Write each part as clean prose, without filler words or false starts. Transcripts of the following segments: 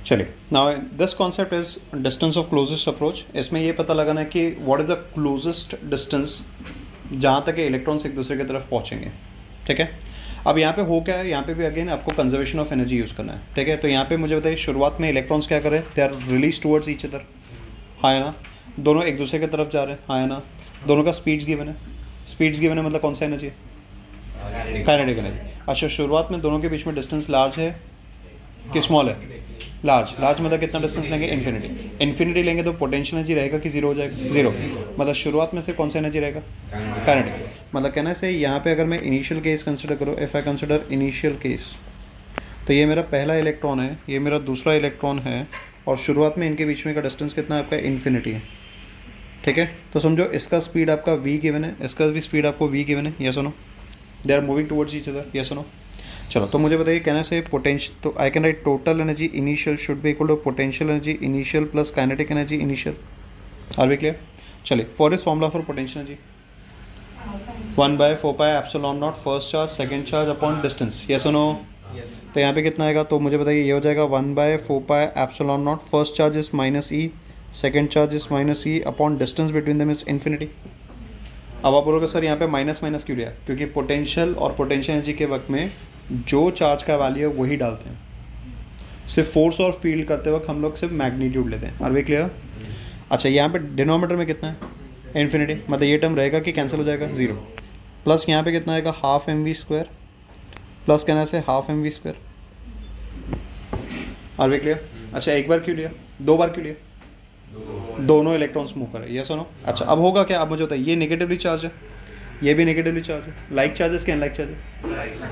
चलिए, now this concept is distance of closest approach. इसमें ये पता लगाना है कि what is the closest distance जहाँ तक इलेक्ट्रॉन्स एक दूसरे की तरफ पहुँचेंगे। ठीक है, अब यहाँ पे हो क्या है, यहाँ पे भी अगेन आपको कंजर्वेशन ऑफ एनर्जी यूज़ करना है। ठीक है, तो यहाँ पे मुझे बताइए शुरुआत में इलेक्ट्रॉन्स क्या करें, they are release towards each other, हाँ है ना, दोनों एक दूसरे की तरफ जा रहे हैं, हाँ है ना, दोनों का स्पीड्स गिवन है, स्पीड्स गिवन है मतलब कौन सा एनर्जी है, काइनेटिक एनर्जी। अच्छा, शुरुआत में दोनों के बीच में डिस्टेंस लार्ज है कि स्मॉल है, लार्ज, लार्ज मतलब कितना डिस्टेंस लेंगे, इन्फिनिटी, इन्फिनिटी लेंगे तो पोटेंशियल एनर्जी रहेगा कि जीरो हो जाएगा, जीरो, मतलब शुरुआत में से कौन सा एनर्जी रहेगा, काइनेटिक। मतलब कहना से यहाँ पे अगर मैं इनिशियल केस कंसिडर करूँ, if I consider initial case, तो ये मेरा पहला इलेक्ट्रॉन है, ये मेरा दूसरा इलेक्ट्रॉन है, और शुरुआत में इनके बीच में का डिस्टेंस कितना है आपका, इन्फिनिटी है। ठीक है, तो समझो इसका स्पीड आपका v गिवन है, इसका भी स्पीड आपको v गिवन है, यस और no, they are moving towards each other, yes और नो। चलो, तो मुझे बताइए कहना से पोटेंशियल, तो I can write total energy initial should be equal to potential energy initial plus kinetic energy initial. Are we clear? चलिए, फॉर इस formula for potential energy 1/4πε0 first charge second charge upon distance, yes और no. तो यहाँ पे कितना आएगा, तो मुझे बताइए ये हो जाएगा 1/4πε0 first charge is minus e, second charge is minus e upon distance between them is infinity. अब आप बोलोगे सर यहाँ पे माइनस माइनस क्यों लिया, क्योंकि पोटेंशियल और पोटेंशियल एनर्जी के वक्त में जो चार्ज का वैल्यू है वही डालते हैं, सिर्फ फोर्स और फील्ड करते वक्त हम लोग सिर्फ मैग्नीट्यूड लेते हैं। Are we clear? अच्छा, यहाँ पे डिनोमीटर में कितना है, इन्फिनिटी, मतलब ये टर्म रहेगा कि कैंसिल हो जाएगा, जीरो, प्लस यहाँ पे कितना आएगा, half M V square, plus कहना से half M V square. Are we clear? अच्छा, एक बार क्यों लिया, दो बार क्यों लिया, दोनों इलेक्ट्रॉन्स मूव कर रहे हैं, यस और नो। अच्छा, अब होगा क्या, अब मुझे बताइए ये नेगेटिवली चार्ज है, ये भी नेगेटिवली चार्ज है, लाइक चार्जेस क्या, लाइक चार्ज,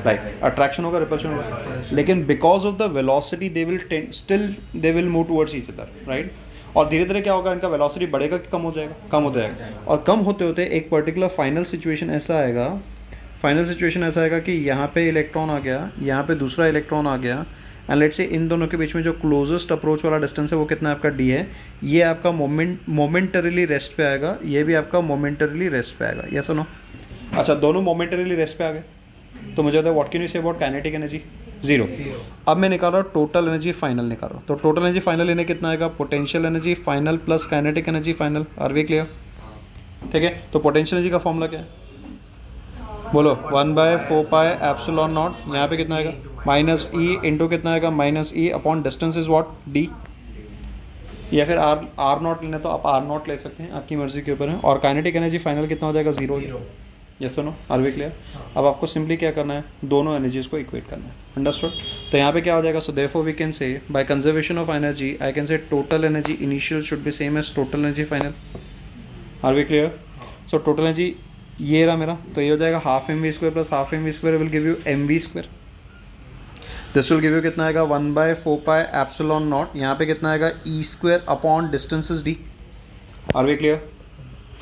लाइक अट्रैक्शन होगा, रिपल्शन होगा, लेकिन because of the velocity they will still they will move towards each other, right. और धीरे धीरे क्या होगा, इनका वेलोसिटी बढ़ेगा कि कम हो जाएगा, कम हो जाएगा, और कम होते होते एक पर्टिकुलर फाइनल सिचुएशन ऐसा आएगा, फाइनल सिचुएशन ऐसा आएगा कि यहाँ पे इलेक्ट्रॉन आ गया, यहाँ पे दूसरा इलेक्ट्रॉन आ गया, एंड लेट्स से इन दोनों के बीच में जो क्लोजेस्ट अप्रोच वाला डिस्टेंस है वो कितना आपका डी है, ये आपका मोमेंटरीली रेस्ट पे आएगा, ये भी आपका मोमेंटरीली रेस्ट पे आएगा, यस और नो। अच्छा, दोनों मोमेंटरीली रेस्ट पे आ गए, तो मुझे बताया what can you say about kinetic energy, zero. अब मैं निकाल रहा हूँ टोटल एनर्जी फाइनल निकाल रहा हूँ, तो टोटल एनर्जी फाइनल इन्हें कितना आएगा, potential energy final plus kinetic energy final. Are we clear? ठीक है, तो पोटेंशियल एनर्जी का फॉर्मूला क्या है, बोलो, 1/4πε0, यहाँ पे कितना आएगा, माइनस ई इंटू कितना आएगा, minus e upon distance is what, D, या फिर आर नॉट लेना तो आप आर नॉट ले सकते हैं, आपकी मर्जी के ऊपर है। और काइनेटिक एनर्जी फाइनल कितना हो जाएगा, zero, yes no. Are we clear? अब आपको सिंपली क्या करना है, दोनों एनर्जीज को इक्वेट करना है, अंडरस्टूड। तो यहाँ पे क्या हो जाएगा, so therefore we can say by conservation of energy I can say total energy initial should be same as total energy final. Are we clear? So total energy ये रहा मेरा, तो ये हो जाएगा half M V square plus half M V square will give you M V square, this will give you कितना आएगा, 1/4πε0, यहाँ पे कितना आएगा, E square upon distance is D. Are we clear?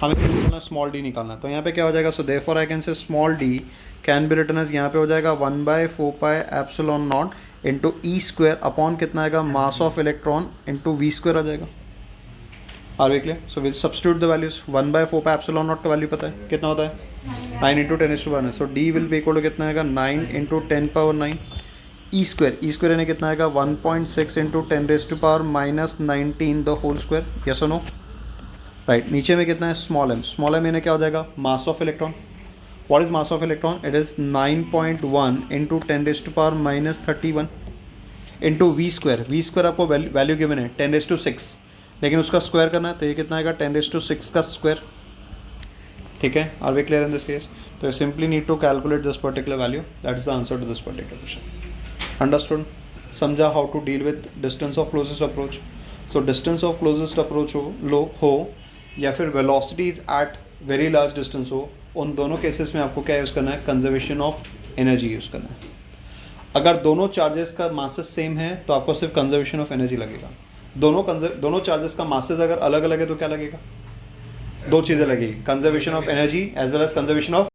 हमें निकालना स्मॉल डी निकालना, तो यहाँ पे क्या हो जाएगा, so therefore I can say small D can be written as, यहाँ पे हो जाएगा 1/4πε0 इंटू ई स्क्वायर अपॉन कितना आएगा, mass of electron into we square आ जाएगा। Are we clear? So will substitute the values, 1/4πε0 का वैल्यू पता है कितना होता है, 9 इंटू 10⁻⁴ है, so d will be equal to कितना आएगा, 9 into 10⁻⁹, e square, e square यानी कितना आएगा, 1.6 into 10⁻⁻19 the whole square, yes और नो, राइट। नीचे में कितना है, स्मॉल एम यानी क्या हो जाएगा, mass of electron. What is mass of electron, it is 9.1 into 10⁻31 into we square आपको वैल्यू गिवन है 10�6, लेकिन उसका स्क्वायर करना है, तो ये कितना आएगा, 10�6 का स्क्वायर। ठीक है, are we clear in this case? तो simply need to calculate this particular value, that is the answer to this particular question. Understood? समझा how to deal with distance of closest approach. So distance of closest approach हो या फिर velocities at very large distance हो, उन दोनों cases में आपको क्या यूज़ करना है, कंजर्वेशन ऑफ एनर्जी यूज़ करना है। अगर दोनों चार्जेस का मासेस सेम है तो आपको सिर्फ कंजर्वेशन ऑफ एनर्जी लगेगा। दोनों चार्जेस का मासेस अगर अलग अलग है तो क्या लगेगा, दो चीज़ें लगेगी, conservation of energy as well as conservation of